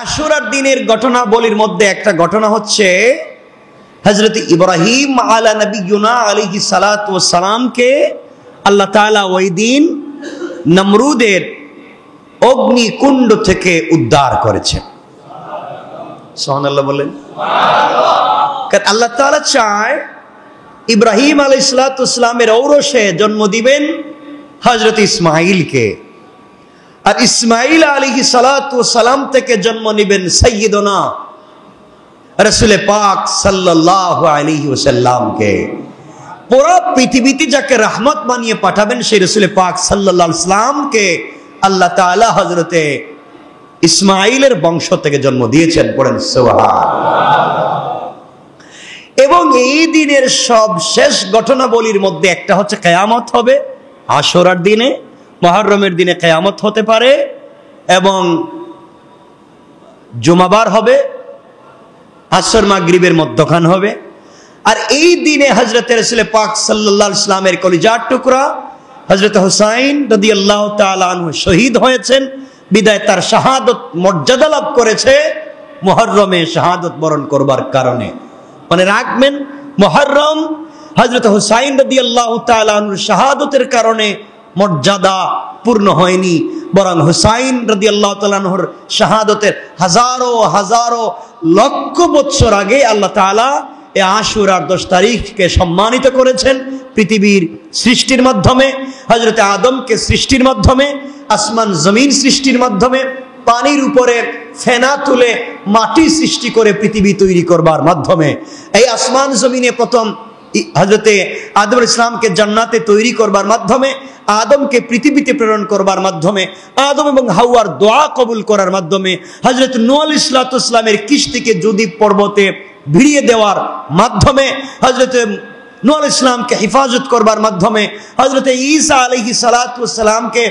আশুরার দিনের ঘটনাবলীর মধ্যে একটা ঘটনা হচ্ছে হযরত ইব্রাহিম আলা নবিয়ুনা আলাইহিস সালাতু ওয়াস সালামকে আল্লাহ তাআলা ওই দিন নমরুদের অগ্নিকুণ্ড থেকে উদ্ধার করেছেন। সুবহানাল্লাহ বলেন। কারণ আল্লাহ তাআলা চায় ইব্রাহিম আলাইহিস সালাতু ওয়াস সালামের ঔরসে জন্ম দিবেন হযরত ইসমাঈলকে, আর ইসমাঈল আলাইহিস সালাতু ওয়াস সালাম থেকে জন্ম নেবেন সাইয়্যিদুনা রাসূল পাক সাল্লাল্লাহু আলাইহি ওয়াসাল্লামকে। পুরো পৃথিবীতে যাকে রহমত বানিয়ে পাঠাবেন সেই রাসূল পাক সাল্লাল্লাহু আলাইহি ওয়াসাল্লামকে আল্লাহ তাআলা হযরতে ইসমাঈলের বংশ থেকে জন্ম দিয়েছেন। পড়েন সুবহানাল্লাহ। এবং এই দিনের সব শেষ ঘটনাবলীর মধ্যে একটা হচ্ছে কিয়ামত হবে। আশুরার দিনে, মুহররমের দিনে কিয়ামত হতে পারে এবং জুমাবার হবে, আসর মাগরিবের মধ্যখান হবে। আর এই দিনে হযরত রাসূল পাক সাল্লাল্লাহু আলাইহি ওয়াসাল্লামের কলিজার টুকরা হযরত হুসাইন রাদিয়াল্লাহু তাআলা আনহু শহীদ হয়েছেন, বিদায় তার শাহাদত মর্যাদা লাভ করেছে মুহররমে শাহাদত বরণ করবার কারণে। মনে রাখবেন, মুহররম হযরত হুসাইন রাদিয়াল্লাহু তাআলা আনহুর শাহাদতের কারণে মর্যাদা পূর্ণ হয়নি, বরং হুসাইন রাদিয়াল্লাহু তাআলা আনহুর শাহাদতের হাজারো হাজারো লক্ষ বছর আগে আল্লাহ তাআলা এই আশুরার 10 তারিখকে সম্মানিত করেছেন পৃথিবীর সৃষ্টির মাধ্যমে, হযরত আদমকে সৃষ্টির মাধ্যমে, আসমান জমিন সৃষ্টির মাধ্যমে, পানির উপরে ফেনা তুলে মাটি সৃষ্টি করে পৃথিবী তৈরি করবার মাধ্যমে, এই আসমান জমিনে প্রথম হযরতে আদম ইসলামকে জান্নাতে তৈরি করবার মাধ্যমে, আদমকে পৃথিবীতে প্রেরণ করবার মাধ্যমে, আদম এবং হাওয়ার দোয়া কবুল করার মাধ্যমে, হযরত নূহ আলাইহিস সালামের কিস্তিকে যুদি পর্বতে ভিড়িয়ে দেওয়ার মাধ্যমে, হযরত নূহ আলাইহিস সালামকে হেফাজত করবার মাধ্যমে, হযরত ঈসা আলাইহিস সালামকে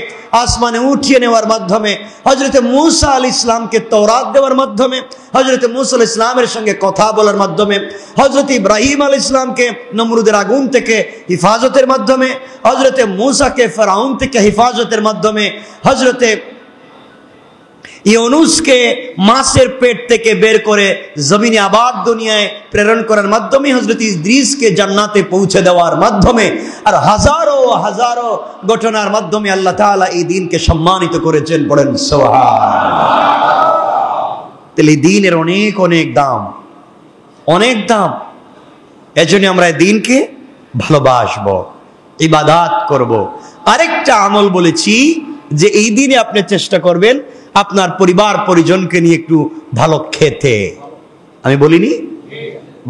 আসমানে উঠিয়ে নেওয়ার মাধ্যমে, হযরত মূসা আলাইহিস সালামকে তাওরাত দেওয়ার মাধ্যমে, হযরত মূসা আলাইহিস সালামের সঙ্গে কথা বলার মাধ্যমে, হযরত ইব্রাহিম আলাইহিস সালামকে নমরুদের আগুন থেকে হেফাজতের মাধ্যমে, হযরত মূসাকে ফেরাউন থেকে হেফাজতের মাধ্যমে, হযরত ইউনূসকে মাছের পেট থেকে বের করে জমিনে আবার দুনিয়ায় প্রেরণ করার মাধ্যমে, হযরত ইদ্রিসকে জান্নাতে পৌঁছে দেওয়ার মাধ্যমে, আর হাজারো হাজারো ঘটনার মাধ্যমে আল্লাহ তাআলা এই দিনকে সম্মানিত করেছেন। পড়েন সুবহানাল্লাহ। তাহলে এই দিনের অনেক অনেক দাম, অনেক দাম। এজন্য আমরা এই দিনকে ভালোবাসবো, ইবাদত করব। আরেকটা আমল বলেছি যে এই দিনে আপনি চেষ্টা করবেন আপনার পরিবার পরিজনকে নিয়ে একটু ভালো খেতে। আমি বলিনি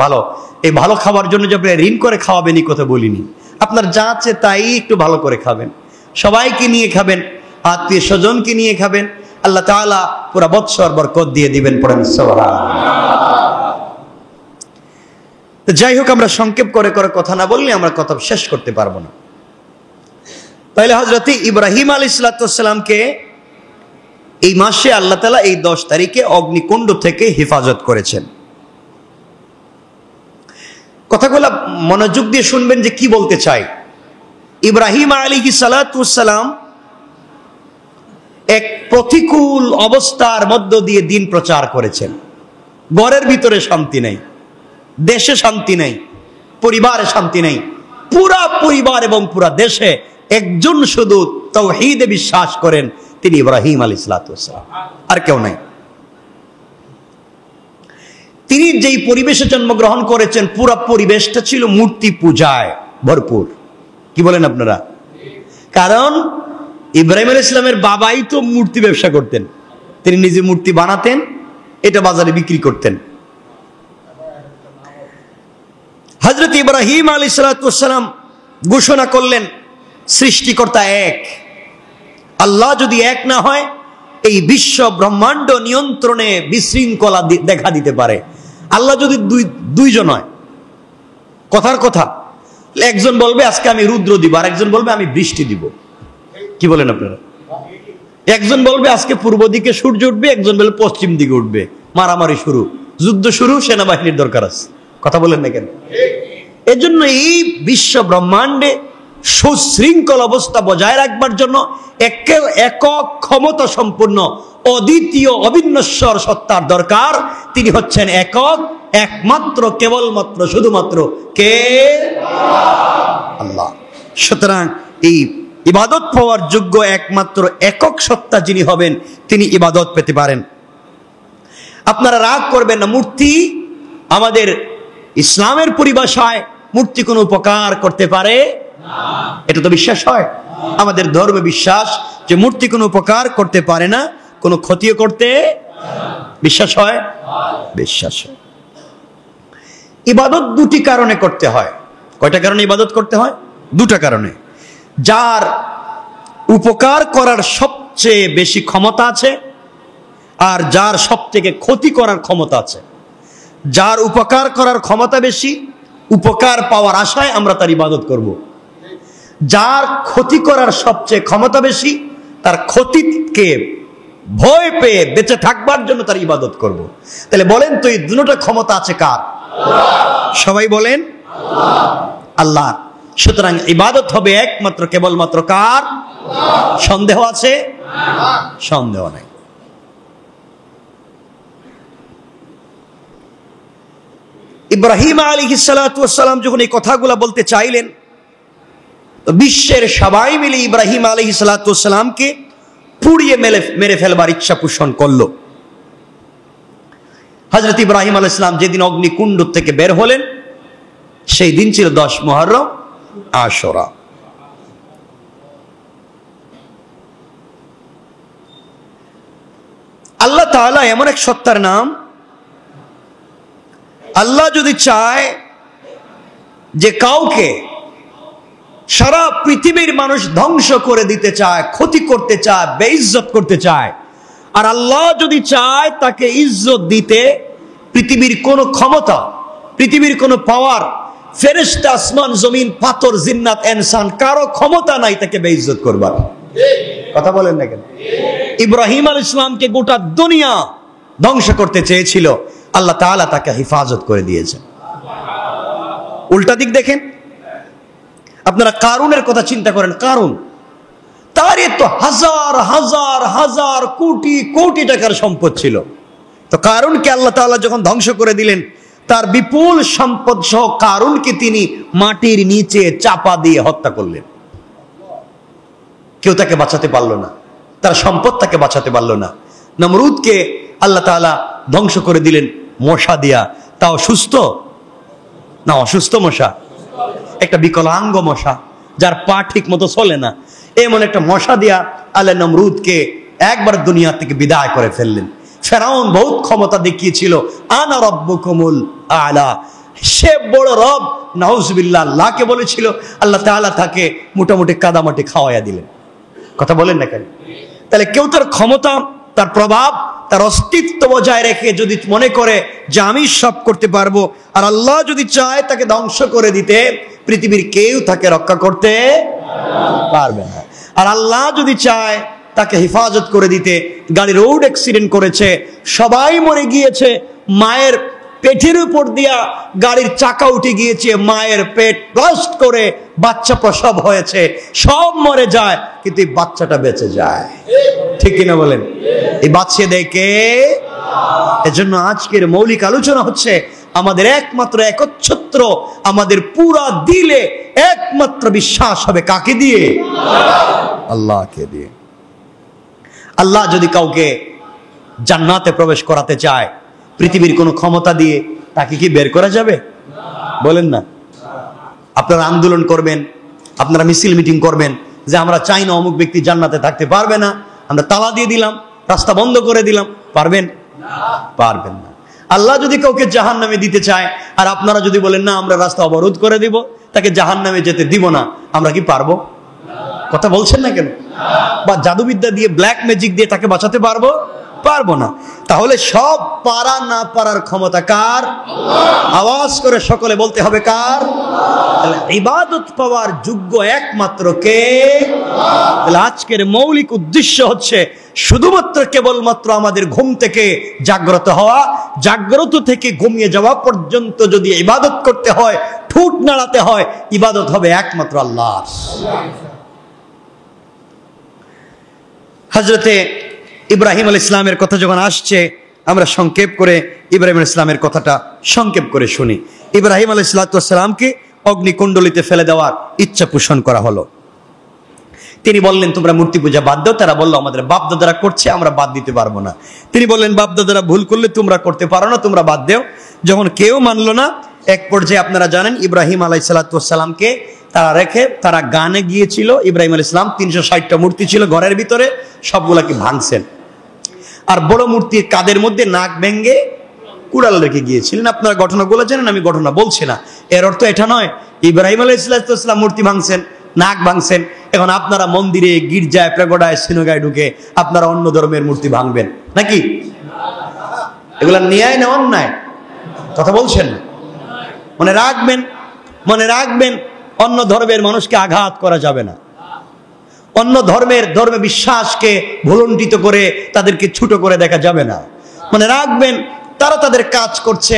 ভালো, এই ভালো খাবার জন্য যে আপনি ঋণ করে খাওয়াবেন এই কথা বলিনি। আপনার যা আছে তাই একটু ভালো করে খাবেন, সবাইকে নিয়ে খাবেন, আত্মীয় স্বজনকে নিয়ে খাবেন, আল্লাহ তাআলা পুরা বৎসর বরকত দিয়ে দিবেন। পড়েন সুবহানাল্লাহ। যাই হোক, আমরা সংক্ষেপ করে করে কথা না বললে আমরা কথা শেষ করতে পারবো না। তাহলে হযরত ইব্রাহিম আলাইহিস সালামকে এই মাসে আল্লাহ তাআলা এই 10 তারিখে অগ্নিকুণ্ড থেকে হেফাজত করেছেন। কথাগুলো মনোযোগ দিয়ে শুনবেন যে কি বলতে চাই। ইব্রাহিম আলাইহিস সালাম এক প্রতিকূল অবস্থার মধ্য দিয়ে দিন প্রচার করেছেন। ঘরের ভিতরে শান্তি নেই, দেশে শান্তি নেই, পরিবারে শান্তি নেই। পুরা পরিবার এবং পুরা দেশে একজন শুধু তাওহীদে বিশ্বাস করেন, তিনি ইব্রাহিম আলাইহিস সালাম, আর কেউ নাই। তিনি যেই পরিবেশে জন্মগ্রহণ করেছেন পুরা পরিবেশটা ছিল মূর্তি পূজায় ভরপুর। কি বলেন আপনারা? কারণ ইব্রাহিম আলাইহিস সালামের বাবাই তো মূর্তি ব্যবসা করতেন, তিনি নিজে মূর্তি বানাতেন, এটা বাজারে বিক্রি করতেন। হযরত ইব্রাহিম আলাইহিস সালাম ঘোষণা করলেন সৃষ্টিকর্তা এক, আল্লাহ যদি এক না হয় এই বিশ্ব ব্রহ্মাণ্ড নিয়ন্ত্রণে বিশৃঙ্খলা দেখা দিতে পারে। আল্লাহ যদি দুইজন হয়, কথার কথা, একজন বলবে আজকে আমি রুদ্র দিব, আর একজন বলবে আমি বৃষ্টি দিব। কি বলেন আপনারা? একজন বলবে আজকে পূর্ব দিকে সূর্য উঠবে, একজন বলবে পশ্চিম দিকে উঠবে, মারামারি শুরু, যুদ্ধ শুরু, সেনাবাহিনীর দরকার আছে। কথা বলেন না কেন? এজন্য এই বিশ্ব ব্রহ্মাণ্ডে সুশৃঙ্খল অবস্থা বজায় রাখবার জন্য একক ক্ষমতা সম্পূর্ণ অদ্বিতীয় অবিনশ্বর সত্তার দরকার। তিনি হচ্ছেন একক, একমাত্র, কেবলমাত্র, শুধুমাত্র কে? আল্লাহ। সুতরাং এই ইবাদত পাওয়ার যোগ্য একমাত্র একক সত্তা যিনি হবেন তিনি ইবাদত পেতে পারেন। আপনারা রাগ করবেন না, মূর্তি আমাদের ইসলামের পরিভাষায় মূর্তি কোনো উপকার করতে পারে না, এটা তো বিশ্বাস হয়। আমাদের ধর্মে বিশ্বাস যে মূর্তি কোনো উপকার করতে পারে না, কোনো ক্ষতিও করতে, বিশ্বাস হয়, বিশ্বাস হয়। ইবাদত দুটি কারণে করতে হয়। কয়টা কারণে ইবাদত করতে হয়? দুটা কারণে। যার উপকার করার সবচেয়ে বেশি ক্ষমতা আছে আর যার সবথেকে ক্ষতি করার ক্ষমতা আছে। যার উপকার করার ক্ষমতা বেশি, উপকার পাওয়ার আশায় আমরা তার ইবাদত করব। যার ক্ষতি করার সবচেয়ে ক্ষমতা বেশি, তার ক্ষতিকে ভয় পেয়ে বেঁচে থাকবার জন্য তার ইবাদত করব। তাহলে বলেন তো এই দুটো ক্ষমতা আছে কার? সবাই বলেন আল্লাহ। সুতরাং ইবাদত হবে একমাত্র কেবলমাত্র কার? সন্দেহ আছে? সন্দেহ নাই। ইব্রাহিম আলাইহিস সালাতু ওয়াস সালাম যখন এই কথাগুলো বলতে চাইলেন, বিশ্বের সবাই মিলে ইব্রাহিম আলাইহিস সালাতু ওয়াস সালামকে পুড়িয়ে মেরে ফেলবার ইচ্ছা পোষণ করলো। হযরত ইব্রাহিম আলাইহিস সালাম যেদিন অগ্নিকুণ্ড থেকে বের হলেন সেই দিন ছিল 10 মুহররম, আশুরা। আল্লাহ তাআলা এমন এক সত্তার নাম, আল্লাহ যদি চায় যে কাউকে সারা পৃথিবীর মানুষ ধ্বংস করে দিতে চায়, ক্ষতি করতে চায়, বেইজ্জত করতে চায়, আর আল্লাহ যদি চায় তাকে ইজ্জত দিতে, পৃথিবীর কোনো ক্ষমতা, পৃথিবীর কোনো পাওয়ার, ফেরেশতা, আসমান জমিন, পাথর, জিন্নাত, ইনসান কারো ক্ষমতা নাই তাকে বেইজ্জত করবার। কথা বলেন না কেন? ইব্রাহিম আলাইহিস সালামকে গোটা দুনিয়া ধ্বংস করতে চেয়েছিল, আল্লাহ তাআলা তাকে হেফাজত করে দিয়েছেন। উল্টা দিক দেখেন, আপনারা কারুনের কথা চিন্তা করেন। কারুন, তার তো হাজার হাজার হাজার কোটি কোটি টাকার সম্পদ ছিল। তো কারুনকে আল্লাহ তাআলা যখন ধ্বংস করে দিলেন, তার বিপুল সম্পদ সহ কারুনকে তিনি মাটির নিচে চাপা দিয়ে হত্যা করলেন। কেউ তাকে বাঁচাতে পারলো না, তার সম্পদ তাকে বাঁচাতে পারলো না। নমরুদকে আল্লাহ তাআলা ধ্বংস করে দিলেন মশা দিয়া, তাও সুস্থ না অসুস্থ মশা? একটা বিকলাঙ্গ মশা, যার পা ঠিক মতো চলে না, এমন একটা মশা দিয়া আল্লাহ নমরুদকে একবার দুনিয়া থেকে বিদায় করে ফেললেন। ফেরাউন বহুত ক্ষমতা দেখিয়েছিল, আনা রব্বুকুমুল আলা, সে বড় রব, নাউজুবিল্লাহ, আল্লাহকে বলেছিল। আল্লাহ তাআলা তাকে মোটামুটি কাদামাটি খাওয়াইয়া দিলেন। কথা বলেন না কেন? তাহলে কেউ তার ক্ষমতা, তার প্রভাব, তার অস্তিত্ব বজায় রেখে যদি মনে করে যে আমি সব করতে পারবো, আর আল্লাহ যদি চায় তাকে ধ্বংস করে দিতে, পৃথিবীর কেউ তাকে রক্ষা করতে পারবে না। আর আল্লাহ যদি চায় তাকে হেফাজত করে দিতে, গাড়ি রোড অ্যাক্সিডেন্ট করেছে, সবাই মরে গিয়েছে, মায়ের পেটের উপর দিয়া গাড়ির চাকা উঠে গিয়েছে, মায়ের পেট ব্লাস্ট করে বাচ্চা প্রসব হয়েছে, সব মরে যায়, কিন্তু এই বাচ্চাটা বেঁচে যায়। ঠিক কিনা বলেন? এই বাচ্চা দেখে। এজন্য আজকের মৌলিক আলোচনা হচ্ছে আমাদের একমাত্র একচ্ছত্র, আমাদের পুরা দিলে একমাত্র বিশ্বাস হবে কাকে দিয়ে? আল্লাহকে দিয়ে। আল্লাহ যদি কাউকে জান্নাতে প্রবেশ করাতে চায়, পৃথিবীর কোনো ক্ষমতা দিয়ে তাকে কি বের করা যাবে? বলেন না। আপনারা আন্দোলন করবেন, আপনারা মিছিল মিটিং করবেন যে আমরা চাই না অমুক ব্যক্তি জান্নাতে থাকতে পারবে না, আমরা তালা দিয়ে দিলাম, রাস্তা বন্ধ করে দিলাম, পারবেন? পারবেন না। আল্লাহ যদি কাউকে জাহান্নামে দিতে চায়, আর আপনারা যদি বলেন না আমরা রাস্তা অবরোধ করে দিব, তাকে জাহান্নামে যেতে দিব না, আমরা কি পারবো? কথা বলছেন না কেন? বা জাদুবিদ্যা দিয়ে, ব্ল্যাক ম্যাজিক দিয়ে তাকে বাঁচাতে পারবো? পারবো না। তাহলে সব পারা না পারার ক্ষমতা কার? আওয়াজ করে সকলে বলতে হবে কার? ইবাদত পাওয়ার যোগ্য একমাত্র কে? আজকের মৌলিক উদ্দেশ্য হচ্ছে শুধুমাত্র কেবলমাত্র আমাদের ঘুম থেকে জাগ্রত হওয়া, জাগ্রত থেকে ঘুমিয়ে যাওয়া পর্যন্ত যদি ইবাদত করতে হয়, ঠোঁট নাড়াতে হয়, ইবাদত হবে একমাত্র আল্লাহর। হযরতে ইব্রাহিম আলাইহিস সালামের কথা যখন আসছে, আমরা সংক্ষেপ করে ইব্রাহিম আলাইহিস সালামের কথাটা সংক্ষেপ করে শুনি। ইব্রাহিম আলাইহিস সালামকে অগ্নিকুণ্ডলিতে ফেলে দেওয়ার ইচ্ছা পোষণ করা হলো। তিনি বললেন, তোমরা মূর্তি পূজা বাদ দাও। তারা বললো, আমাদের বাপ দাদারা করছে, আমরা বাদ দিতে পারবো না। তিনি বললেন, বাপ দাদারা ভুল করলে তোমরা করতে পারো না, তোমরা বাদ দাও। যখন কেউ মানলো না, এক পর্যায়ে আপনারা জানেন ইব্রাহিম আলাইহিস সালামকে তারা রেখে তারা গানে গিয়েছিল। ইব্রাহিম আলাইহিস সালাম 360টা মূর্তি ছিল ঘরের ভিতরে, সবগুলাকে ভাঙছেন। আর বড় মূর্তির কাদের মধ্যে নাক ভেঙ্গে কুড়াল রেখে গিয়েছিলেন। আপনারা ঘটনাগুলো জানেন, আমি ঘটনা বলছি না। এর অর্থ এটা নয় ইব্রাহিম আলাইহিস সালাম মূর্তি ভাঙছেন, নাক ভাঙছেন, এখন আপনারা মন্দিরে, গির্জায়, প্রেগোডায়, সিনোগায় ঢুকে আপনারা অন্য ধর্মের মূর্তি ভাঙবেন নাকি? এগুলা ন্যায় না অন্যায়? কথা বলছেন না? মনে রাখবেন অন্য ধর্মের মানুষকে আঘাত করা যাবে না। অন্য ধর্মে বিশ্বাসকে ভুলুণ্ঠিত করে তাদেরকে ছোট করে দেখা যাবে না। মনে রাখবেন তারা তাদের কাজ করছে,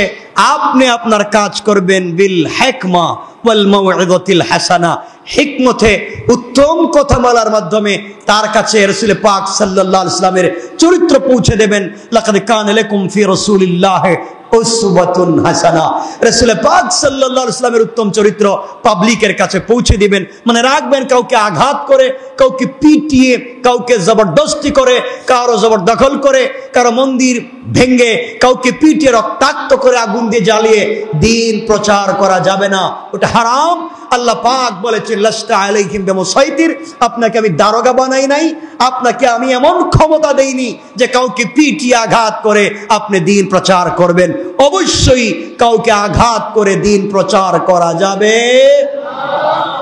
আপনি আপনার কাজ করবেন বিল হিকমা ওয়াল মাউইযাতিল হাসানা, হিকমতে উত্তম কথা বলার মাধ্যমে তার কাছে রাসূল পাক সাল্লাল্লাহু আলাইহি ওয়াসাল্লামের চরিত্র পৌঁছে দেবেন। লাকাদ কানা লাকুম ফি রাসূলিল্লাহি উসওয়াতুন হাসানা, রাসূল পাক সাল্লাল্লাহু আলাইহি ওয়াসাল্লামের উত্তম চরিত্র পাবলিকের কাছে পৌঁছে দিবেন। মানে রাখবেন, কাউকে আঘাত করে, কাউকে পিটিয়ে, কাউকে জবরদস্তি করে, কারো জবরদখল করে, কারো মন্দির ভেঙ্গে, কাউকে পিটিয়ে রক্তাক্ত করে আগুন দিয়ে জ্বালিয়ে দ্বীন প্রচার করা যাবে না, ওটা হারাম। আল্লাহ পাক বলেছেন, লাস্তা আলাইহিম বিমুসাইতির, আপনাকে আমি দারোগা বানাই নাই, আপনাকে আমি এমন ক্ষমতা দেইনি যে কাউকে পিটিয়ে আঘাত করে আপনি দ্বীন প্রচার করবেন। অবশ্যই কাউকে আঘাত করে দ্বীন প্রচার করা যাবে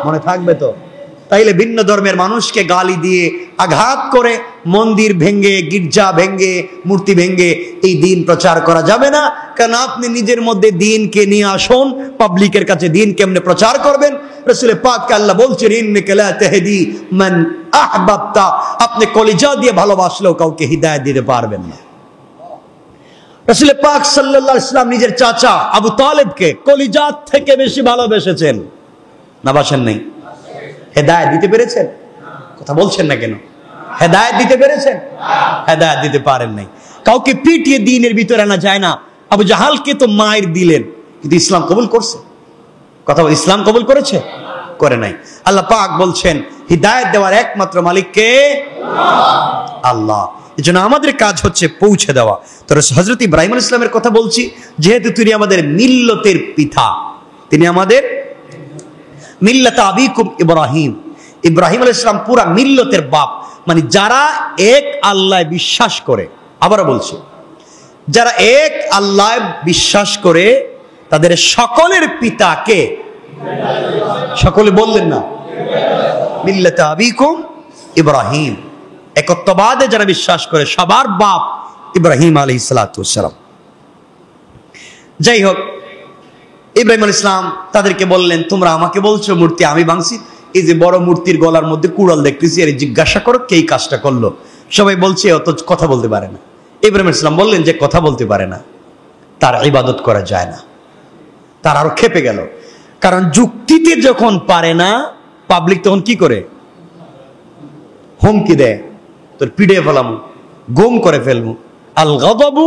মনে থাকবে তো? তাইলে ভিন্ন ধর্মের মানুষকে গালি দিয়ে, আঘাত করে, মন্দির ভেঙ্গে, গির্জা ভেঙ্গে, মূর্তি ভেঙ্গে এই দ্বীন প্রচার করা যাবে না। কারণ আপনি নিজের মধ্যে দ্বীনকে নিয়ে আসুন, পাবলিকের কাছে দ্বীন কেমনে প্রচার করবেন? রাসূল পাককে আল্লাহ বলছেন, ইন্নাকা লা তাহদি মান আহবাবতা, আপনি কলিজা দিয়ে ভালোবাসলেও কাউকে হিদায়াত দিতে পারবেন না। রাসূল পাক সাল্লাল্লাহু আলাইহি ওয়াসাল্লাম নিজের চাচা আবু তালেবকে কলিজা থেকে বেশি ভালোবেসেছেন, না বাসেন নাই? হেদায়েত দিতে পেরেছেন? কথা বলছেন না কেন? হেদায়েত দিতে পেরেছেন? হেদায়েত দিতে পারেন নাই। কাউকে পিটিয়ে দ্বীনের ভিতরে আনা যায় না। আবু জাহালকে তো মায়ের দিলেন, কিন্তু ইসলাম কবুল করছে? কথা বল, ইসলাম কবুল করেছে? করে নাই। আল্লাহ পাক বলছেন, হিদায়াত দেওয়ার একমাত্র মালিক কে? আল্লাহ। এজন্য আমাদের কাজ হচ্ছে পৌঁছে দেওয়া। তো হযরত ইব্রাহিম আলাইহিস সালামের কথা বলছি, যেহেতু তিনি আমাদের মিল্লতের পিতা, তিনি আমাদের মিল্লাত আবিকুম ইব্রাহিম, ইব্রাহিম আলাইহিস সালাম পুরা মিল্লতের বাপ। মানে যারা এক আল্লাহ বিশ্বাস করে, আবারও বলছি, যারা এক আল্লাহ বিশ্বাস করে তাদের সকলের পিতা কে? সকলে বললেন না? মিল্লাত আবিকুম ইব্রাহিম, একত্ববাদে যারা বিশ্বাস করে সবার বাপ ইব্রাহিম আলাইহিস সালাতু ওয়াস সালাম। যাই হোক, ইব্রাহিম আলাইহিস সালাম তাদেরকে বললেন, তোমরা আমাকে বলছো মূর্তি আমি ভাঙছি, এই যে বড় মূর্তির গলার মধ্যে কুড়াল দেখতেছি, এর জিজ্ঞাসা করো কে এই কাজটা করলো। সবাই বলছে অত কথা বলতে পারে না। ইব্রাহিম আলাইহিস সালাম বললেন, যে কথা বলতে পারে না তার ইবাদত করা যায় না। তার আরো খেপে গেল, কারণ যুক্তিতে যখন পারে না, পাবলিক তখন কি করে? হুমকি দেয়, তোর পিড়ে ফেলামু, গুম করে ফেলবো। আল গাদাবু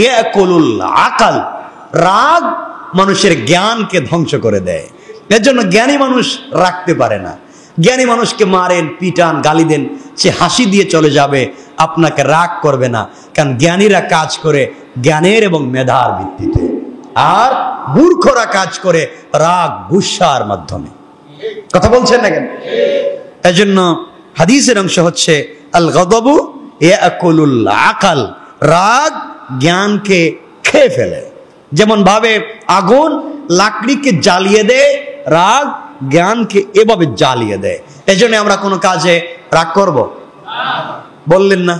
ইয়াকুলুল আকাল, রাগ মানুষের জ্ঞানকে ধ্বংস করে দেয়। এর জন্য জ্ঞানী মানুষ রাখতে পারে না। জ্ঞানী মানুষকে মারেন, পিটান, গালি দেন, সে হাসি দিয়ে চলে যাবে, আপনাকে রাগ করবে না। কারণ জ্ঞানীরা কাজ করে জ্ঞানের এবং মেধার ভিত্তিতে, আর মূর্খরা কাজ করে রাগ গুসার মাধ্যমে। কথা বলছেন না কেন? এজন্য হাদিসের অংশ হচ্ছে আল গাদাবু ইয়াকুলুল আকাল, রাগ জ্ঞানকে খেয়ে ফেলে। যেমন ভাবে আগুন লাকড়িকে জ্বালিয়ে দেয়, রাগ জ্ঞানকে এভাবে জ্বালিয়ে দেয়। এজন্য আমরা কোনো কাজে রাগ করব? বললেন না?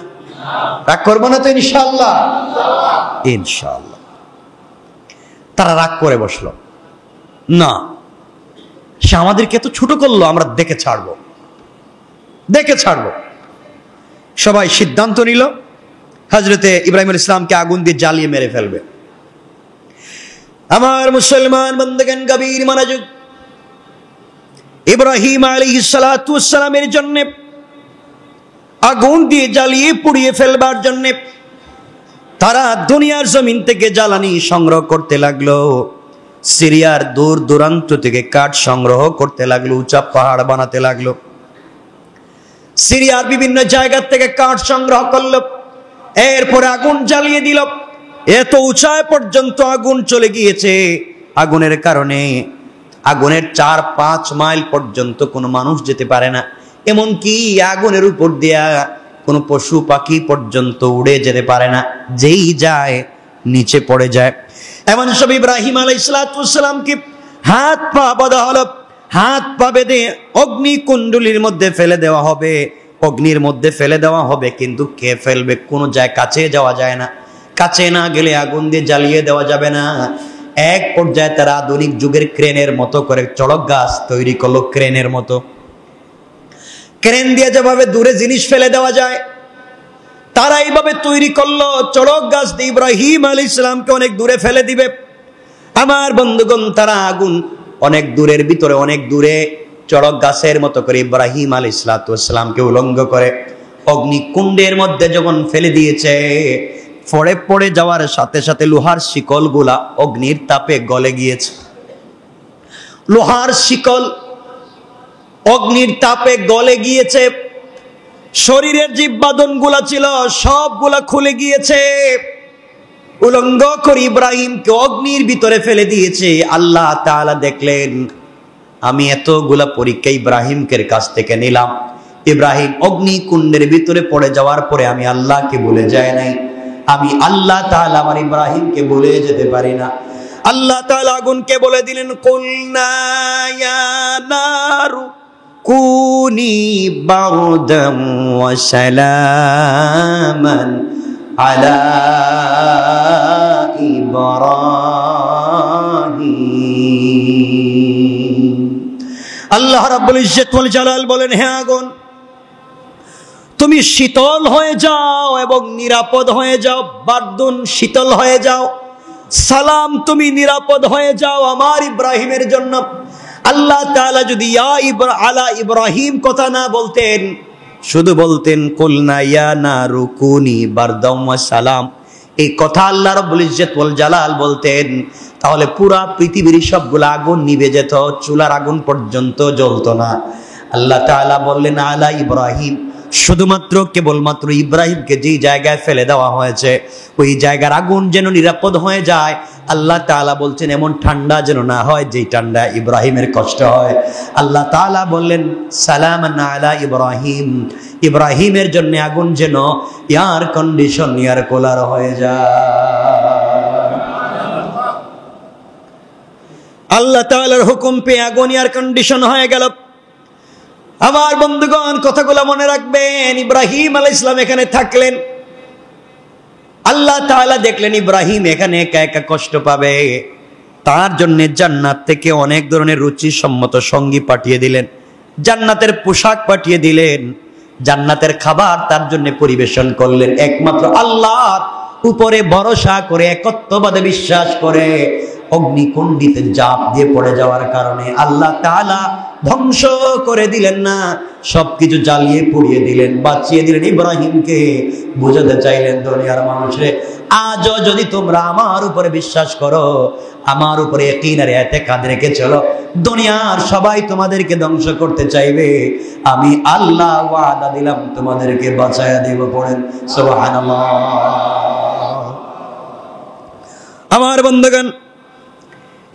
রাগ করবো না তো ইনশাআল্লাহ? ইনশাআল্লাহ। তারা রাগ করে বসলো না, সে আমাদেরকে এত ছোট করলো, আমরা দেখে ছাড়বো, দেখে ছাড়বো। সবাই সিদ্ধান্ত নিল হযরতে ইব্রাহিম আলাইহিস সালামকে আগুন দিয়ে জ্বালিয়ে মেরে ফেলবে। আমার মুসলমান বন্ধুগণ, গভীর মনোযোগ। ইব্রাহিম আলাইহিস সালাতু ওয়াস সালামের জন্য আগুন দিয়ে জ্বালিয়ে পুড়িয়ে ফেলবার জন্য তারা দুনিয়ার জমিন থেকে জ্বালানি সংগ্রহ করতে লাগলো। সিরিয়ার দূর দূরান্ত থেকে কাঠ সংগ্রহ করতে লাগলো, উঁচা পাহাড় বানাতে লাগলো। সিরিয়ার বিভিন্ন জায়গা থেকে কাঠ সংগ্রহ করলো, এরপরে আগুন জ্বালিয়ে দিল। এত উঁচায় পর্যন্ত আগুন চলে গিয়েছে। আগুনের কারণে আগুনের 4-5 মাইল পর্যন্ত কোনো মানুষ যেতে পারে না। এমনকি আগুনের উপর দিয়া কোনো পশু পাখি পর্যন্ত উড়ে যেতে পারে না, যেই যায় নিচে পড়ে যায়। এমন সব ইব্রাহিম আলাইহিস সালামকে হাত পা বাঁধা হলো, হাত পা বেঁধে অগ্নি কুণ্ডলীর মধ্যে ফেলে দেওয়া হবে, অগ্নির মধ্যে ফেলে দেওয়া হবে। কিন্তু কে ফেলবে? কোনো জায়গায় কাছে যাওয়া যায় না, কাছে না গেলে আগুন দিয়ে জ্বালিয়ে দেওয়া যাবে না। এক পর্যায়ে তারা আধুনিক যুগের ক্রেনের মতো করে চড়ক গাছ তৈরি করলো, ক্রেনের মতো। ক্রেন দিয়ে যেভাবে দূরে জিনিস ফেলে দেওয়া যায়, তারা এইভাবে তৈরি করলো চড়ক গাছ দিয়ে ইব্রাহিম আলাইহিস সালামকে অনেক দূরে ফেলে দিবে। আমার বন্ধুগণ, তারা আগুন অনেক দূরের ভিতরে, অনেক দূরে চড়ক গাছের মতো করে ইব্রাহিম আলাইহিস সালামকে উলঙ্গ করে অগ্নিকুণ্ডের মধ্যে যখন ফেলে দিয়েছে, পড়ে যাওয়ার সাথে সাথে লোহার শিকলগুলা অগ্নির তাপে গলে গিয়েছে। লোহার শিকল অগ্নির তাপে গলে গিয়েছে। শরীরের যে বাঁধনগুলা ছিল সবগুলা খুলে গিয়েছে। উলঙ্গ করে ইব্রাহিমকে অগ্নির ভিতরে ফেলে দিয়েছে। আল্লাহ তাআলা দেখলেন, আমি এতগুলা পরীক্ষা ইব্রাহিমের কাছ থেকে নিলাম, ইব্রাহিম অগ্নিকুণ্ডের ভিতরে পড়ে যাওয়ার পরে আমি আল্লাহকে ভুলে যায় নাই। আমি আল্লাহ তাআলা আমার ইব্রাহিমকে ভুলে যেতে পারি না। আল্লাহ তাআলা আগুনকে বলে দিলেন, কুলনা ইয়া নারু কুনি বারদাম ওয়া সালামান আলা ইব্রাহিম। আল্লাহ রাব্বুল ইজ্জত ওয়াল জালাল বলেন, হে আগুন, তুমি শীতল হয়ে যাও এবং নিরাপদ হয়ে যাও। বারদুন, শীতল হয়ে যাও। সালাম, তুমি নিরাপদ হয়ে যাও আমার ইব্রাহিমের জন্য। আল্লাহ তাআলা যদি আলা ইব্রাহিম কথা না বলতেন, শুধু বলতেন কুলনা ইয়া নারু কুনি বারদাম ওয়া সালাম, এই কথা আল্লাহ রাব্বুল ইজ্জত ওয়াল জালাল বলতেন, তাহলে পুরা পৃথিবীর সবগুলো আগুন নিভে যেত, চুলার আগুন পর্যন্ত জ্বলতো না। আল্লাহ তাআলা বললেন আলা ইব্রাহিম, শুধুমাত্র কেবলমাত্র ইব্রাহিমকে যেই জায়গায় ফেলে দেওয়া হয়েছে ওই জায়গার আগুন যেন নিরাপদ হয়ে যায়। আল্লাহ তাআলা বলছেন এমন ঠান্ডা যেন না হয় যেই ঠান্ডা ইব্রাহিমের কষ্ট হয়। আল্লাহ তাআলা বললেন সালামান আলা ইব্রাহিম, ইব্রাহিমের জন্য আগুন যেন এয়ার কন্ডিশন, এয়ার কুলার হয়ে যায়। আল্লাহ তাআলার হুকুম পেয়ে আগুন এয়ার কন্ডিশন হয়ে গেল। আমার বন্ধুগণ, কথাগুলো মনে রাখবেন। ইব্রাহিম আলাইহিস সালাম এখানে থাকলেন। আল্লাহ তাআলা দেখলেন ইব্রাহিম এখানে একা একা কষ্ট পাবে, তার জন্য জান্নাত থেকে অনেক ধরনের রুচিসম্মত সঙ্গী পাঠিয়ে দিলেন, জান্নাতের পোশাক পাঠিয়ে দিলেন, জান্নাতের খাবার তার জন্য পরিবেশন করলেন। একমাত্র আল্লাহর উপরে ভরসা করে, একত্ববাদে বিশ্বাস করে অগ্নিকুণ্ডিতে জাপ দিয়ে পড়ে যাওয়ার কারণে আল্লাহ তাআলা ধ্বংস করে দিলেন না, সবকিছু জ্বালিয়ে পুড়িয়ে দিলেন, বাঁচিয়ে দিলেন ইব্রাহিমকে। বুঝাতে চাইলেন দুনিয়ার মানুষরে, আজও যদি তোমরা আমার উপরে বিশ্বাস করো, আমার উপরে ইয়াকিন আর ইতিকাদ রেখে চলো, দুনিয়ার সবাই তোমাদেরকে ধ্বংস করতে চাইবে, আমি আল্লাহ ওয়াদা দিলাম তোমাদেরকে বাঁচায়া দেব। পড়েন সুবহানাল্লাহ। আমার বন্ধুগণ,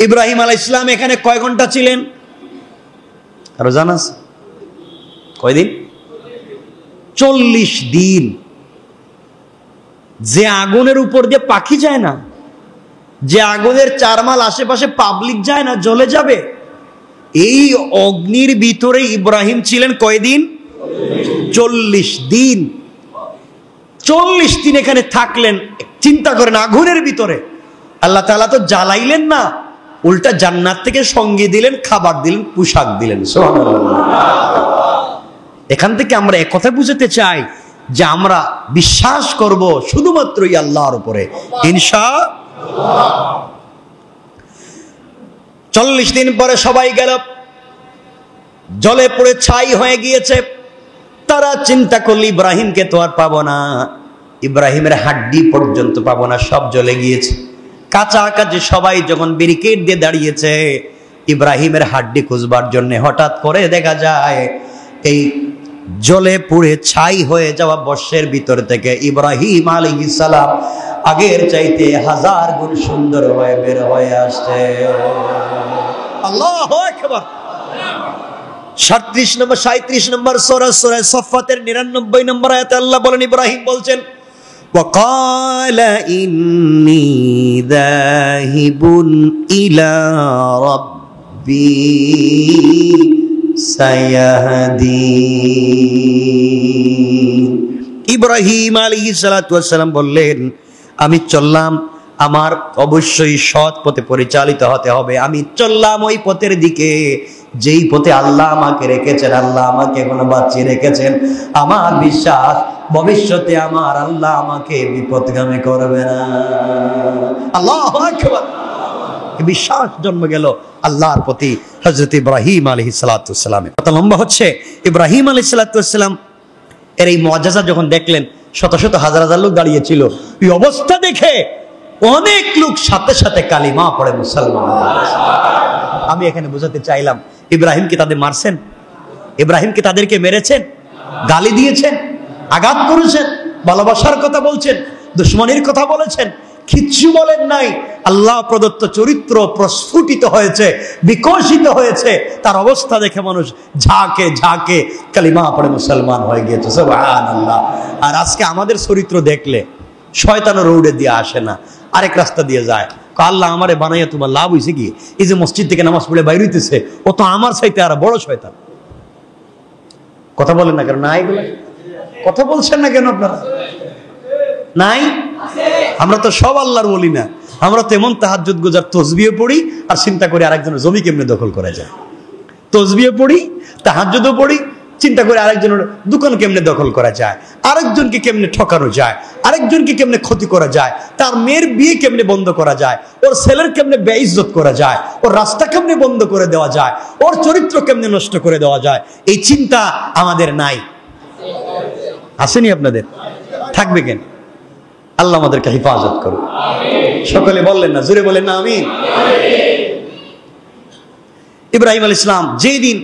ইব্রাহিম আলাইহিস সালাম এখানে কয় ঘন্টা ছিলেন আরো জানাস? কয়দিন? 40 দিন। যে আগুনের উপর দিয়ে পাখি যায় না, যে আগুনের 4 মাইল আশেপাশে পাবলিক যায় না, জ্বলে যাবে, এই অগ্নির ভিতরে ইব্রাহিম ছিলেন কয়দিন? 40 দিন। 40 দিন এখানে থাকলেন। চিন্তা করেন, আগুনের ভিতরে। আল্লাহ তাআলা তো জ্বালাইলেন না, উল্টা জান্নাত থেকে সঙ্গী দিলেন, খাবার দিলেন, পোশাক দিলেন। সুবহানাল্লাহ। এখান থেকে আমরা এক কথা বুঝতে চাই যে আমরা বিশ্বাস করব শুধুমাত্র আল্লাহর উপরে ইনশাআল্লাহ। 40 দিন পরে সবাই গেল, জলে পুড়ে ছাই হয়ে গিয়েছে। তারা চিন্তা করল ইব্রাহিমকে তো আর পাবো না, ইব্রাহিমের হাড্ডি পর্যন্ত পাবো না, সব জ্বলে গিয়েছে। কাছাকাছি সবাই যখন ব্যারিকেড দিয়ে দাঁড়িয়েছে ইব্রাহিমের হাড্ডি খুঁজবার জন্য, হঠাৎ করে দেখা যায় এই জলে পুড়ে ছাই হয়ে যাওয়া বর্ষের ভিতর থেকে ইব্রাহিম আলাইহিস সালাম আগের চাইতে 1000 গুণ সুন্দর হয়ে বের হয়ে আসছে। আল্লাহু আকবার। 37 নম্বর সূরা সফফাতের 99 নম্বর আয়াতে আল্লাহ বলেন, ইব্রাহিম বলছেন وقال إني ذاهب إلى ربي سيهدين। ইব্রাহিম আলাইহিস সালাতু ওয়াস সালাম বললেন, আমি চললাম, আমার অবশ্যই সৎ পথে পরিচালিত হতে হবে। আমি চললাম ওই পথের দিকে যেই পথে আল্লাহ আমাকে রেখেছেন, আল্লাহ আমাকে এখনো বাঁচিয়ে রেখেছেন। আমার বিশ্বাস ভবিষ্যতে আমার আল্লাহ আমাকে বিপদগামী করবে না। আল্লাহু আকবার। বিশ্বাস জন্ম গেল আল্লাহর প্রতি হযরত ইব্রাহিম আলাইহিস সালাতু ওয়াস সালামের। কথা লম্বা হচ্ছে। ইব্রাহিম আলাইহিস সালাতু ওয়াস সালাম এর এই মুআজিজা যখন দেখলেন, শত শত হাজার হাজার লোক দাঁড়িয়ে ছিল, এই অবস্থা দেখে অনেক লোক সাথে সাথে কালিমা পড়ে মুসলমান। আমি এখানে বোঝাতে চাইলাম, ইব্রাহিম কি তাদের মারছেন? ইব্রাহিম কি তাদেরকে মেরেছেন? গালি দিয়েছেন? আঘাত করেছেন? ভালোবাসার কথা বলছেন? দুশ্মনের কথা বলেছেন? কিচ্ছু বলেন নাই। আল্লাহ প্রদত্ত চরিত্র প্রস্ফুটিত হয়েছে, বিকশিত হয়েছে। তার অবস্থা দেখে মানুষ ঝাঁকে ঝাঁকে কালিমা পড়ে মুসলমান হয়ে গিয়েছে। সুবহানাল্লাহ। আর আজকে আমাদের চরিত্র দেখলে শয়তানের রোডে দিয়ে আসে না, আরেক রাস্তা দিয়ে যায়। আল্লাহ আমারে বানাইয়া তোমার লাভ হয়েছে কি? এই যে মসজিদ থেকে নামাজ পড়ে বাইরে হইতেছে, ও তো আমার চাইতে আর বড় শয়তান। কথা বলেন না কেন? নাই বলে কথা বলছেন না কেন আপনারা? নাই? আমরা তো সব আল্লাহর বলি না, আমরা তেমন তাহাজ্জুদ গুজার তসবিহ পড়ি আর চিন্তা করি আরেকজনের জমি কেমনে দখল করা যায়। তসবিহ পড়ি, তাহাজ্জুদও পড়ি, চিন্তা করে আরেকজনের দোকান কেমনে দখল করা যায়, আরেকজনকে কেমনে ঠকানো যায়, আরেকজনকে কেমনে ক্ষতি করা যায়, তার মেয়ের বিয়ে কেমনে বন্ধ করা যায়, ওর ছেলের কেমনে বেইজ্জত করা যায়, ওর রাস্তা কেমনে বন্ধ করে দেওয়া যায়, ওর চরিত্র কেমনে নষ্ট করে দেওয়া যায়, এই চিন্তা আমাদের নাই। আসেনি আপনাদের? থাকবে কেন? আল্লাহ আমাদেরকে হেফাজত করুন। সকলে বললেন না? জোরে বলেন না আমিন। ইব্রাহিম আলাইহিস সালাম যেই দিন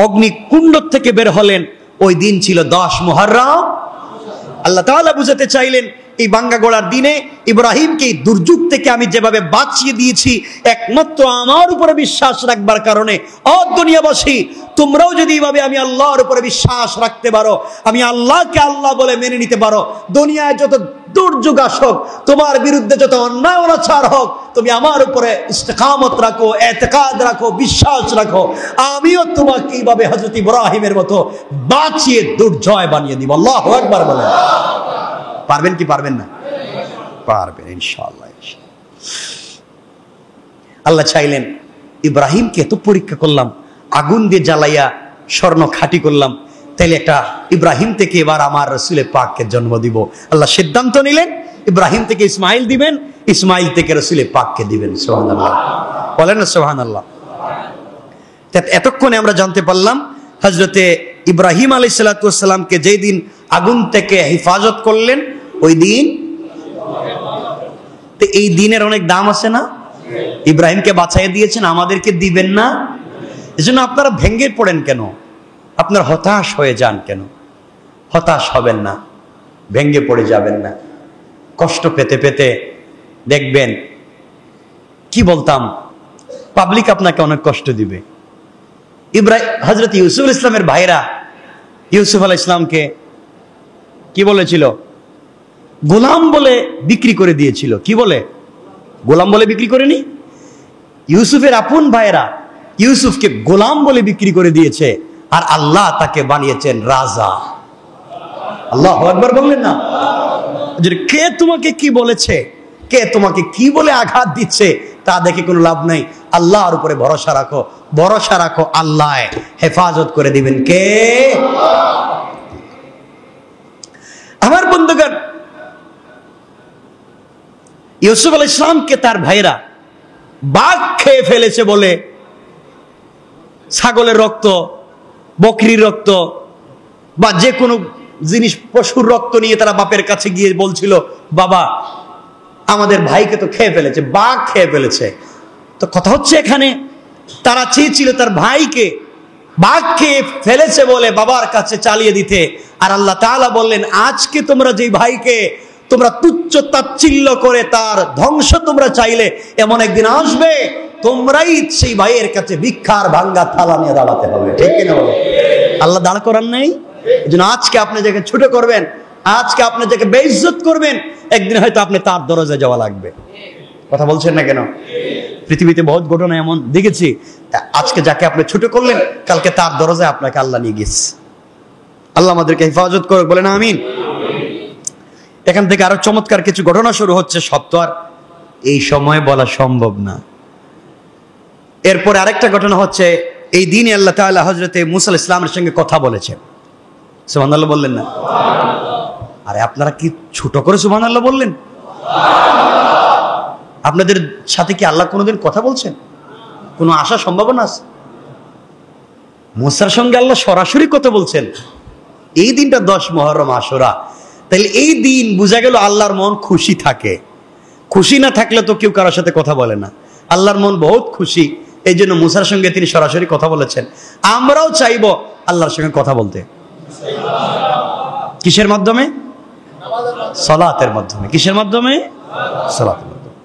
অগ্নিকুণ্ড থেকে বের হলেন, ওই দিন ছিল 10 মুহররম। আল্লাহ তাআলা বুঝাতে চাইলেন, এই বাঙ্গা গোড়ার দিনে ইব্রাহিমকে এই দুর্যোগ থেকে আমি যেভাবে বাঁচিয়ে দিয়েছি, একমাত্র আমার উপরে বিশ্বাস রাখবার কারণে। ও দুনিয়াবাসী, তোমরাও যদি এইভাবে আমি আল্লাহর উপরে বিশ্বাস রাখতে পারো, আমি আল্লাহকে আল্লাহ বলে মেনে নিতে পারো, দুনিয়ায় যত দুর্যোগ আসুক, তোমার বিরুদ্ধে যত অন্যায় অনাচার হোক, তুমি আমার উপরে ইস্তেকামত রাখো, এতেকাদ রাখো, বিশ্বাস রাখো, আমিও তোমাকে এইভাবে হযরত ইব্রাহিমের মতো বাঁচিয়ে দুর্জয় বানিয়ে দিব। আল্লাহু আকবার বলেন। পারবেন কি পারবেন না? পারবেন ইনশাআল্লাহ। আল্লাহ চাইলেন ইব্রাহিমকে এত পরীক্ষা করলাম, আগুন দিয়ে জ্বালাইয়া স্বর্ণ খাঁটি করলাম, তাইলে একটা ইব্রাহিম থেকে এবার আমার রাসূলে পাককে জন্ম দিব। আল্লাহ সিদ্ধান্ত নিলেন ইব্রাহিম থেকে ইসমাইল দিবেন, ইসমাইল থেকে রাসূলে পাককে দিবেন। সুবহানাল্লাহ বলেন না? সুবহানাল্লাহ। এতক্ষণে আমরা জানতে পারলাম হযরতে ইব্রাহিম আলাইহিস সালাতু ওয়াস সালামকে যেই দিন আগুন থেকে হেফাজত করলেন, ওই দিন। তো এই দিনের অনেক দাম আছে না? ইব্রাহিমকে বাঁচাইয়া দিয়েছেন, আমাদেরকে দিবেন না? এজন্য আপনারা ভেঙে পড়েন কেন? আপনারা হতাশ হয়ে যান কেন? হতাশ হবেন না, ভেঙে পড়ে যাবেন না। কষ্ট পেতে পেতে দেখবেন, কি বলতাম, পাবলিক আপনাকে অনেক কষ্ট দিবে। হযরত ইউসুফ ইসলামের ভাইরা ইউসুফ আলাইহিস সালামকে কি বলেছিল? গোলাম বলে বিক্রি করে দিয়েছিল। কি বলে? গোলাম বলে বিক্রি করেনি। ইউসুফের আপন ভাইরা ইউসুফকে গোলাম বলে বিক্রি করে দিয়েছে, আর আল্লাহ তাকে বানিয়েছেন রাজা। আল্লাহু আকবার বললেন না? কে তোমাকে কি বলেছে, কে তোমাকে কি বলে আঘাত দিচ্ছে, তা দেখে কোনো লাভ নাই। আল্লাহর উপরে ভরসা রাখো, ভরসা রাখো, আল্লাহ হেফাজত করে দিবেন। কে? আমার বন্ধুগণ, ইউসুফ আলাইহিস সালামকে তার ভাইরা বাঘ খেয়ে ফেলেছে বলে ছাগলের রক্ত, বকরির রক্ত বা যে কোনো জিনিস, পশুর রক্ত নিয়ে তারা বাপের কাছে গিয়ে বলছিল, বাবা আমাদের ভাইকে তো খেয়ে ফেলেছে, বাঘ খেয়ে ফেলেছে। তো কথা হচ্ছে এখানে তারা চেয়েছিল তার ভাইকে বাঘ খেয়ে ফেলেছে বলে বাবার কাছে চালিয়ে দিতে। আর আল্লাহ তাআলা বললেন, আজকে তোমরা যে ভাইকে তোমরা তুচ্ছ তাচ্ছিল্য করে তার ধ্বংস তোমরা চাইলে, এমন একদিন আসবে তোমরাই সেই ভাইয়ের কাছে ভিক্ষার ভাঙ্গা থালা নিয়ে দাঁড়াতে হবে। ঠিক কিনা বলো? আল্লাহ দাঁড় করার নেই। এই জন্য আজকে আপনি যাকে ছোট করবেন, আজকে আপনি যাকে বেইজ্জত করবেন, একদিন হয়তো আপনি তার দরজায় যাওয়া লাগবে। কথা বলছেন না কেন? পৃথিবীতে বহুত ঘটনা এমন দেখেছি, আজকে যাকে আপনি ছোট করলেন, কালকে তার দরজায় আপনাকে আল্লাহ নিয়ে গেছে। আল্লাহ আমাদেরকে হেফাজত করুক, বলেন আমিন। এখান থেকে আরো চমৎকার কিছু ঘটনা শুরু হচ্ছে, সব তো আর এই সময় বলা সম্ভব না। এরপরে আরেকটা ঘটনা হচ্ছে, এই দিনে আল্লাহ তাআলা হযরতে মুসা আলাইহিস সালামের সঙ্গে কথা বলেছেন। সুবহানাল্লাহ বললেন না? আরে আপনারা কি ছোট করে সুবহানাল্লাহ বললেন? আপনাদের সাথে কি আল্লাহ কোনোদিন কথা বলছেন? কোনো আশা সম্ভাবনা আছে? মুসার সঙ্গে আল্লাহ সরাসরি কথা বলছেন। এই দিনটা 10 মুহররম আশুরা। তাহলে এই দিন বোঝা গেল আল্লাহর মন খুশি থাকে। খুশি না থাকলে তো কেউ কারোর সাথে কথা বলে না। আল্লাহর মন বহুত খুশি, এই জন্য মুসার সঙ্গে তিনি সরাসরি কথা বলেছেন। আমরাও চাইবো আল্লাহর সঙ্গে কথা বলতে। কিসের মাধ্যমে? সালাতের মাধ্যমে। কিসের মাধ্যমে? সালাতের মাধ্যমে।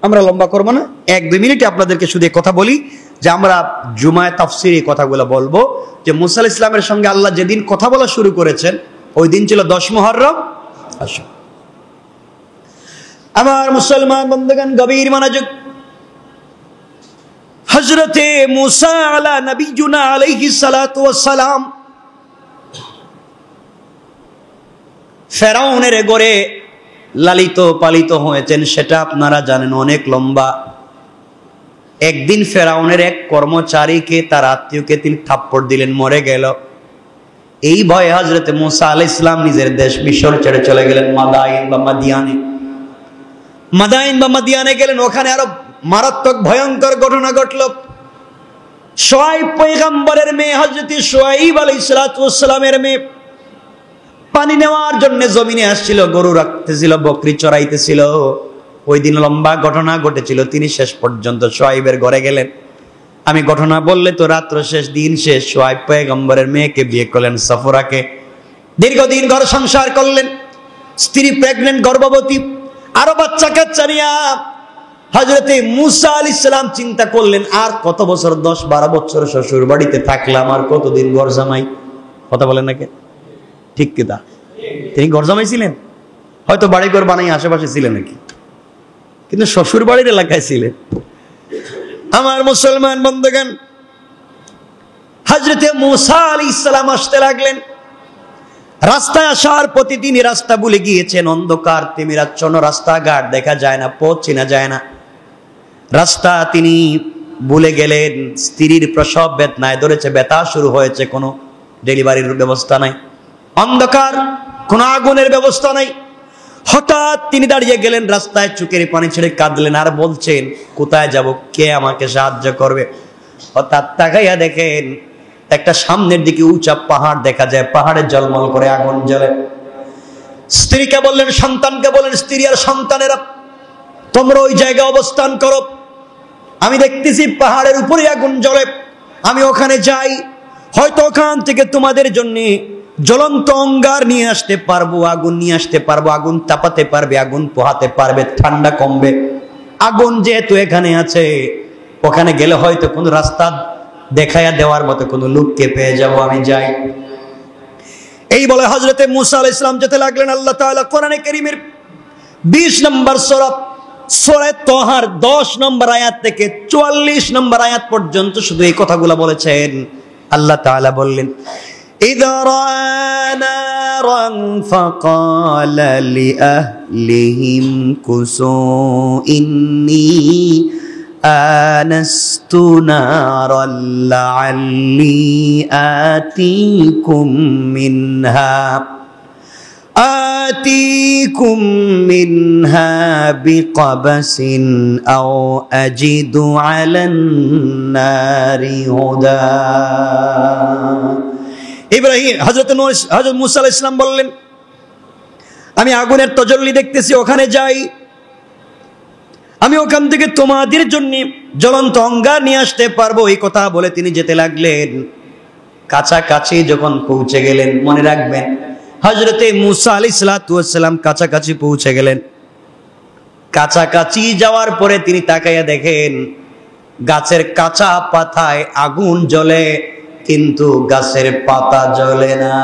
আমরা লম্বা করবো না, 1-2 মিনিটে আপনাদেরকে শুধু কথা বলি যে আমরা জুমায় তাফসীরে এই কথাগুলো বলবো যে মুসা আলাইহিস সালামের সঙ্গে আল্লাহ যেদিন কথা বলা শুরু করেছেন ওই দিন ছিল 10 মুহররম আশুরা। আমার মুসলমান বন্ধুগণ, গভীর মনোযোগ। হযরতে মুসা আলা নবিয়ুনা আলাইহিস সালাতু ওয়াস সালাম ফেরাউনের ঘরে লালিত পালিত হয়েছেন, সেটা আপনারা জানেন, অনেক লম্বা। একদিন ফেরাউনের এক কর্মচারীকে, তার আত্মীয়কে তিনি থাপ্পড় দিলেন, মরে গেল। এই ভয়ে হযরতে মুসা আলাইহিস সালাম নিজের দেশ মিশর ছেড়ে চলে গেলেন মাদাইন বা মাদিয়ানে। মাদাইন বা মাদিয়ানে গেলেন, ওখানে আরো মারাত্মক ভয়ঙ্কর ঘটনা ঘটল। শুআয়ব পয়গম্বরের মেয়ে, হযরতে শুআয়ব আলাইহিস সালাতু ওয়াস সালামের মেয়ে পানি নেওয়ার জন্য জমিনে আসছিল, গরু রাখতেছিল, বকরি চড়াইতেছিল। ওই দিন লম্বা ঘটনা ঘটেছিল। তিনি শেষ পর্যন্ত শুআয়বের ঘরে গেলেন। আমি ঘটনা বললে তো রাত্র শেষ, দিন শেষ। শুআয়ব পয়গম্বরের মেয়েকে বিয়ে করলেন, সফরাকে। দীর্ঘদিন ঘর সংসার করলেন। স্ত্রী প্রেগনেন্ট, গর্ভবতী, আরো বাচ্চা কাচ্চা নিয়া হযরতে মুসা আলাইহিস সালাম চিন্তা করলেন, আর কত বছর, 10-12 বছর শ্বশুর বাড়িতে থাকলাম, আর কতদিন ঘর জামাই। কথা বলেন নাকি? ঠিক কিনা? তিনি ঘর জামাই ছিলেন, হয়তো বাড়ি ঘর বানাই আশেপাশে ছিলেন নাকি, কিন্তু শ্বশুর বাড়ির এলাকায় ছিলেন। আমার মুসলমান বন্ধুগণ, হযরতে মুসা আলাইহিস সালাম আসতে লাগলেন। রাস্তায় আসার পথে তিনি রাস্তা ভুলে গিয়েছেন, অন্ধকার তিমিরাচ্ছন্ন, রাস্তাঘাট দেখা যায় না, পথ চেনা যায় না। রাস্তা তিনি ভুলে গেলেন। স্ত্রীর প্রসব বেদনায় ধরেছে, ব্যথা শুরু হয়েছে, কোনো ডেলিভারির ব্যবস্থা নাই, অন্ধকার, কোনো আগুনের ব্যবস্থা নাই। হঠাৎ তিনি দাঁড়িয়ে গেলেন রাস্তায়, চোখের পানি ছেড়ে কাঁদলেন আর বলছেন, কোথায় যাব, কে আমাকে সাহায্য করবে? হঠাৎ তাকাইয়া দেখেন একটা সামনের দিকে উঁচা পাহাড় দেখা যায়, পাহাড়ে ঝলমল করে আগুন জ্বলে। স্ত্রীকে বললেন, সন্তানকে বললেন, স্ত্রী আর সন্তানেরা তোমরা ওই জায়গায় অবস্থান করো, আমি দেখতেছি পাহাড়ের উপরে আগুন জ্বলে, আমি ওখানে যাই, হয়তো ওখান থেকে তোমাদের জন্য জ্বলন্ত অঙ্গার নিয়ে আসতে পারবো, আগুন নিয়ে আসতে পারবো, আগুন তাপাতে পারবে, আগুন পোহাতে পারবে, ঠান্ডা কমবে। আগুন যেহেতু এখানে আছে, ওখানে গেলে হয়তো কোনো রাস্তা দেখাইয়া দেওয়ার মতো কোনো লোককে পেয়ে যাব, আমি যাই। এই বলে হযরতে মুসা আলাইহিস সালাম যেতে লাগলেন। আল্লাহ তাআলা কোরআনে কারীমের 20 নম্বর সূরা তাহার 10 নম্বর আয়াত থেকে 44 নম্বর আয়াত পর্যন্ত শুধু এই কথাগুলো বলেছেন। আল্লাহ তাআলা বললেন, إذا رأى نارا فقال لأهلهم كثوا إني آنست نارا لعلي آتيكم منها آتيكم منها بقبس أو أجد على النار هدى ইব্রাহিম হযরত মুসা আলাইহিস সালাম বললেন, আমি আগুনের তজল্লি দেখতেছি, ওখানে যাই, আমি ওখান থেকে তোমাদের জন্য জ্বলন্ত অঙ্গার নিয়ে আসতে পারবো। এই কথা বলে তিনি যেতে লাগলেন। কাছাকাছি যখন পৌঁছে গেলেন, মনে রাখবেন হযরতে মুসা আলাইহিস সালাম কাছাকাছি পৌঁছে গেলেন। কাছাকাছি যাওয়ার পরে তিনি তাকাইয়া দেখেন গাছের কাঁচা পাতায় আগুন জ্বলে, কিন্তু গাছের পাতা জ্বলে না।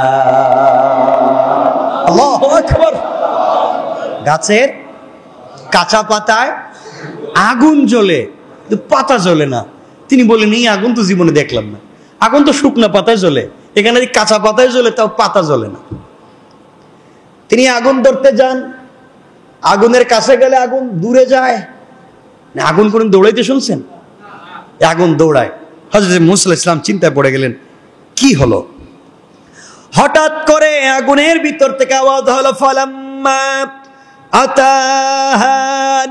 আল্লাহু আকবার! গাছের কাঁচা পাতায় আগুন জ্বলে, কিন্তু পাতা জ্বলে না। তিনি বলেন, এই আগুন তো জীবনে দেখলাম না, আগুন তো শুকনা পাতায় জ্বলে, এখানে কাঁচা পাতায় জ্বলে, তাও পাতা জ্বলে না। তিনি আগুন ধরতে যান, আগুনের কাছে গেলে আগুন দূরে যায় না। আগুন কোন দৌড়াইতে শুনছেন? আগুন দৌড়ায়। হযরত মুসা আলাইহিস সালাম চিন্তায় পড়ে গেলেন, কি হলো? হঠাৎ করে আগুনের ভিতর থেকে আওয়াজ হলো, ফালাম্মা আতাহা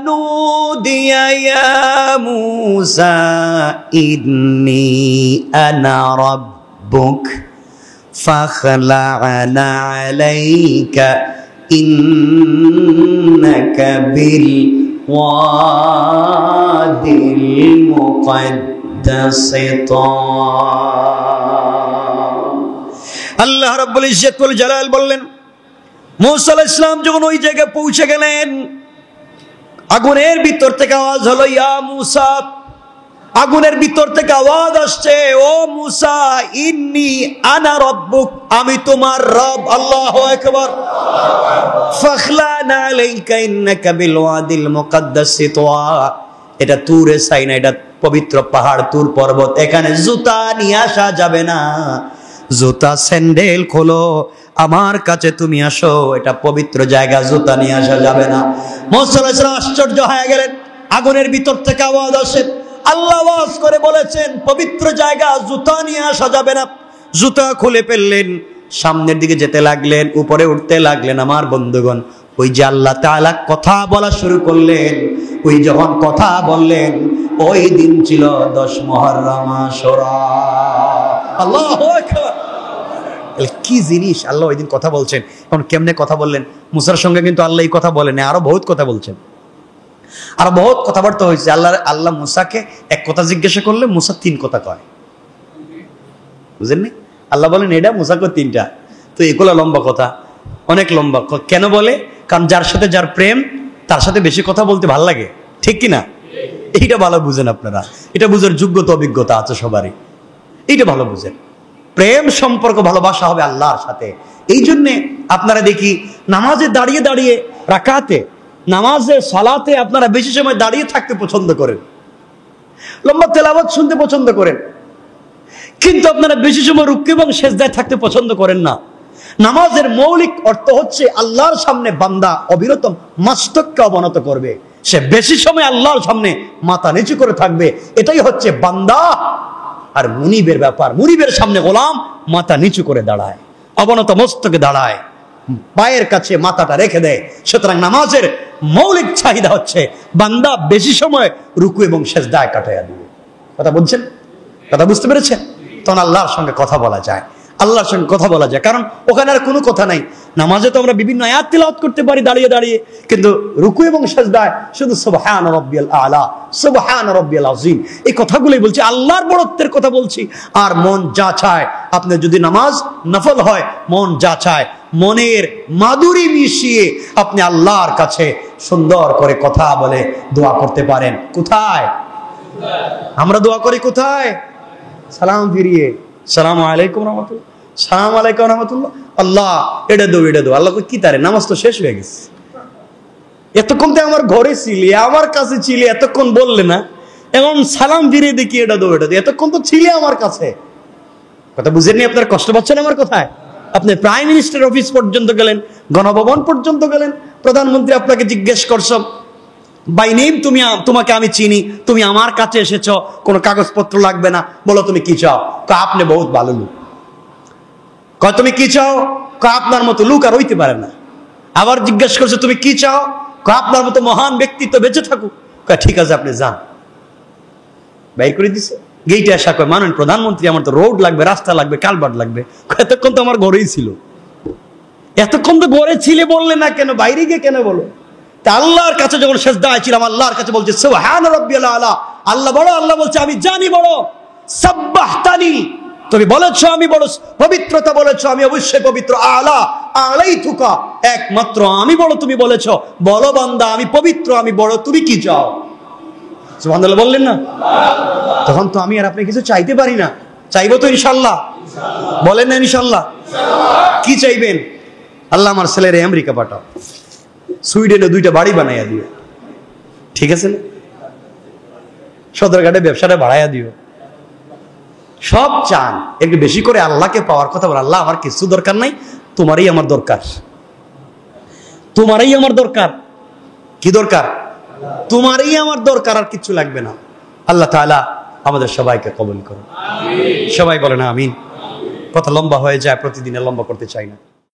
নুদিয়া ইয়া মুসা ইন্নী আনা রাব্বুক ফাখলা'না আলাইকা ইন্নাকা বিল ওয়াদিল মুকদ্দাস আল্লাহ রাব্বুল ইজ্জত ওয়াল জালাল বললেন, মুসা আলাইহিস সালাম যখন ওই জায়গায় পৌঁছে গেলেন, আগুনের ভিতর থেকে আওয়াজ হলো, ইয়া মুসা। আগুনের ভিতর থেকে আওয়াজ আসছে, ও মুসা, ইন্নী আনা রাব্বুক, আমি তোমার রব। আল্লাহু আকবার। ফাখলা'না আলাইকা ইন্নাকা বিল ওয়াদিল মুকদ্দাস তুয়া। এটা তুরে সাইনা, এটা পবিত্র পাহাড় তুর পর্বত, এখানে জুতা নিয়ে আসা যাবে না। জুতা স্যান্ডেল খোলো, আমার কাছে তুমি আসো, এটা পবিত্র জায়গা, জুতা নিয়ে আসা যাবে না। মুসা আলাইহিস সালাম আশ্চর্য হয়ে গেলেন। আগুনের ভিতর থেকে আওয়াজ আসে, আল্লাহ আওয়াজ করে বলেছেন পবিত্র জায়গা, জুতা নিয়ে আসা যাবে না। জুতা খুলে ফেললেন, সামনের দিকে যেতে লাগলেন, উপরে উঠতে লাগলেন। আমার বন্ধুগণ, ওই যে আল্লাহ তাআলা কথা বলা শুরু করলেন, ওই যখন কথা বললেন, ওই দিন ছিল 10 মুহররম আশুরা। আল্লাহু আকবার! কি জিনিস! আল্লাহ ওই দিন কথা বলছেন। এখন কেমনে কথা বললেন? মুসার সঙ্গে কিন্তু আল্লাহ এই কথা বলেন, আরো বহুত কথা বলছেন, আরো বহুত কথাবার্তা হয়েছে। আল্লাহ মুসাকে এক কথা জিজ্ঞাসা করলে মুসা 3 কথা কয়, বুঝেননি? আল্লাহ বলেন এটা, মুসাকে 3টা। তো এগুলো লম্বা কথা, অনেক লম্বা। কেন বলে? কারণ যার সাথে যার প্রেম, তার সাথে বেশি কথা বলতে ভাল লাগে, ঠিক কিনা? এইটা ভালো বুঝেন আপনারা, এটা বুঝার যোগ্যতা অভিজ্ঞতা আছে সবারই, এইটা ভালো বুঝেন। প্রেম সম্পর্ক ভালোবাসা হবে আল্লাহর সাথে। এই জন্যে আপনারা দেখি নামাজে দাঁড়িয়ে দাঁড়িয়ে, রাকাতে, নামাজে সালাতে আপনারা বেশি সময় দাঁড়িয়ে থাকতে পছন্দ করেন, লম্বা তেলাওয়াত শুনতে পছন্দ করেন, কিন্তু আপনারা বেশি সময় রুকু এবং সেজদায় থাকতে পছন্দ করেন না। নামাজের মৌলিক অর্থ হচ্ছে আল্লাহর সামনে বান্দা অবিরত মস্তককে অবনত করবে, সে বেশি সময় আল্লাহর সামনে মাথা নিচু করে থাকবে। এটাই হচ্ছে বান্দা আর মুনিবের ব্যাপার। মুনিবের সামনে গোলাম মাথা নিচু করে দাঁড়ায়, অবনত মস্তকে দাঁড়ায়, পায়ের কাছে মাথাটা রেখে দেয়। সুতরাং নামাজের মৌলিক চাহিদা হচ্ছে বান্দা বেশি সময় রুকু এবং সেজদায় কাটাইয়া দিবে। কথা বলছেন? কথা বুঝতে পেরেছেন? তখন আল্লাহর সঙ্গে কথা বলা যায়, আল্লাহর সঙ্গে কথা বলা যায়, কারণ ওখানে আর কোনো কথা নাই। নামাজে তো আমরা বিভিন্ন আয়াত তিলাওয়াত করতে পারি দাঁড়িয়ে দাঁড়িয়ে, কিন্তু রুকু এবং সিজদায় শুধু সুবহান রাব্বিয়াল আলা, সুবহান রাব্বিয়াল আযীম, এই কথাগুলোই বলছি, আল্লাহর বড়ত্বের কথা বলছি। আর মন যা চায়, আপনি যদি নামাজ নফল হয়, মন যা চায় মনের মাধুরী মিশিয়ে আপনি আল্লাহর কাছে সুন্দর করে কথা বলে দোয়া করতে পারেন। কোথায় আমরা দোয়া করি? কোথায়? সালাম ফিরিয়ে, সালাম আলাইকুম রহমতুল্লাহ, সালাম আলাইকুম রহমতুল্লাহ, আল্লাহ এটা দো, এটা দো। আল্লাহ কি তারে, নামাজ তো শেষ হয়ে গেছে, এতক্ষণ তো আমার ঘরে ছিলি, আমার কাছে ছিলি, এতক্ষণ বললে না, এখন সালাম ফিরিয়ে দেখি এটা দো, এটা দো, এতক্ষণ তো ছিলি আমার কাছে। কথা বুঝেননি? আপনার কষ্ট পাচ্ছেন আমার কথায়? আপনি প্রাইম মিনিস্টার অফিস পর্যন্ত গেলেন, গণভবন পর্যন্ত গেলেন, প্রধানমন্ত্রী আপনাকে জিজ্ঞেস করছো বাই নেম, তোমাকে আমি চিনি, তুমি আমার কাছে এসেছ, কোনো কাগজপত্র লাগবে না, বলো তুমি কি চাও? আপনি বহুত ভালো লোক। তুমি কি চাও? আপনার মতো লোক আর হইতে পারে না। আবার জিজ্ঞাসা করছে তুমি কি চাও? আপনার মতো মহান ব্যক্তিত্ব বেঁচে থাকুক। ঠিক আছে আপনি যান। বাইর করে দিছে। গেইটে আসা কয় মাননীয় প্রধানমন্ত্রী, আমার তো রোড লাগবে, রাস্তা লাগবে, কালভার্ট লাগবে। এতক্ষণ তো আমার ঘরেই ছিল। এতক্ষণ তো ঘরে ছিলে বললে না কেন? বাইরে গিয়ে কেন বলো? তা আল্লাহর কাছে যখন সিজদায় ছিলাম, আল্লাহর কাছে বলছে সুবহান রাব্বিয়াল আলা, আল্লাহ বড়। আল্লাহ বলছে আমি জানি বড়। সাব্বাহতানি, তুমি বলেছো আমি বড়, পবিত্রতা বলেছো, আমি অবশ্যই পবিত্র। আলা আলাইতুকা, একমাত্র আমি বড় তুমি বলেছো। বলো বান্দা আমি পবিত্র, আমি বড়, তুমি কি চাও? সুবহানাল্লাহ বললেন না? তখন তো আমি আর আপনি কিছু চাইতে পারি না। চাইবো তো ইনশাআল্লাহ? বলেন না ইনশাআল্লাহ? কি চাইবেন? আল্লাহ আমার ছেলের আমেরিকা পাঠাও, সুইডেনে 2টা বাড়ি বানাইয়া দিও, ঠিক আছে না? সদরঘাটে ব্যবসাটা বাড়াইয়া দিও। সব চান, একটু বেশি করে আল্লাহকে পাওয়ার কথা বল। আল্লাহ আমার কিছু দরকার নাই, তোমারই আমার দরকার। তোমারই আমার দরকার। কি দরকার? তোমারই আমার দরকার, আর কিছু লাগবে না। আল্লাহ তাআলা আমাদের সবাইকে কবুল করুন। সবাই বলেন আমিন। কথা লম্বা হয়ে যায়, প্রতিদিনে লম্বা করতে চাই না।